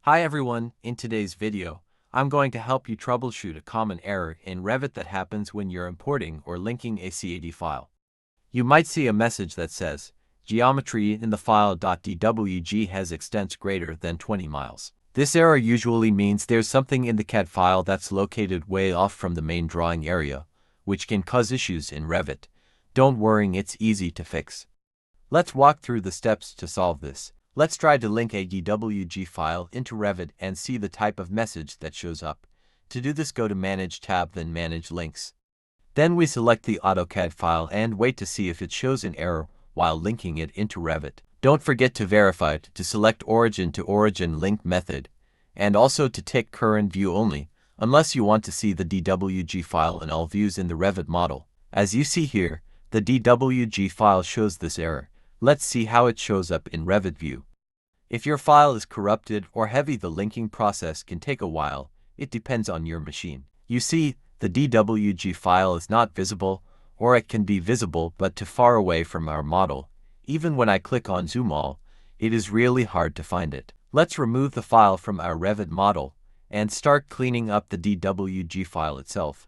Hi everyone, in today's video, I'm going to help you troubleshoot a common error in Revit that happens when you're importing or linking a CAD file. You might see a message that says, geometry in the file.dwg has extents greater than 20 miles. This error usually means there's something in the CAD file that's located way off from the main drawing area, which can cause issues in Revit. Don't worry, it's easy to fix. Let's walk through the steps to solve this. Let's try to link a DWG file into Revit and see the type of message that shows up. To do this, go to Manage tab, then Manage Links. Then we select the AutoCAD file and wait to see if it shows an error while linking it into Revit. Don't forget to verify it to select Origin to Origin Link method, and also to tick Current View Only, unless you want to see the DWG file in all views in the Revit model. As you see here, the DWG file shows this error. Let's see how it shows up in Revit view. If your file is corrupted or heavy, the linking process can take a while. It depends on your machine. You see, the DWG file is not visible, or it can be visible but too far away from our model. Even when I click on Zoom All, it is really hard to find it. Let's remove the file from our Revit model and start cleaning up the DWG file itself.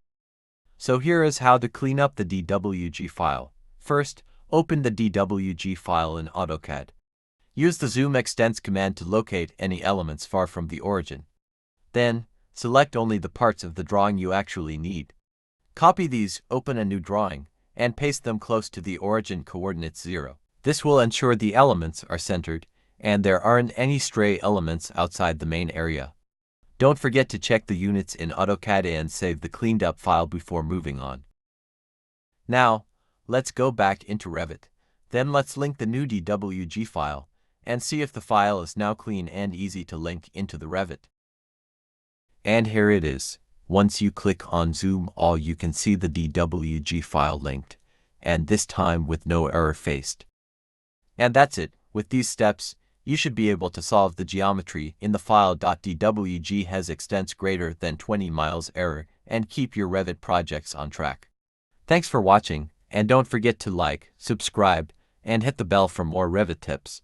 So here is how to clean up the DWG file. First, open the DWG file in AutoCAD. Use the Zoom Extents command to locate any elements far from the origin. Then, select only the parts of the drawing you actually need. Copy these, open a new drawing, and paste them close to the origin coordinates 0. This will ensure the elements are centered, and there aren't any stray elements outside the main area. Don't forget to check the units in AutoCAD and save the cleaned up file before moving on. Now, let's go back into Revit. Then let's link the new DWG file and see if the file is now clean and easy to link into the Revit. And here it is. Once you click on Zoom All, you can see the DWG file linked, and this time with no error faced. And that's it. With these steps, you should be able to solve the geometry in the file.dwg has extents greater than 20 miles error and keep your Revit projects on track. Thanks for watching, and don't forget to like, subscribe, and hit the bell for more Revit tips.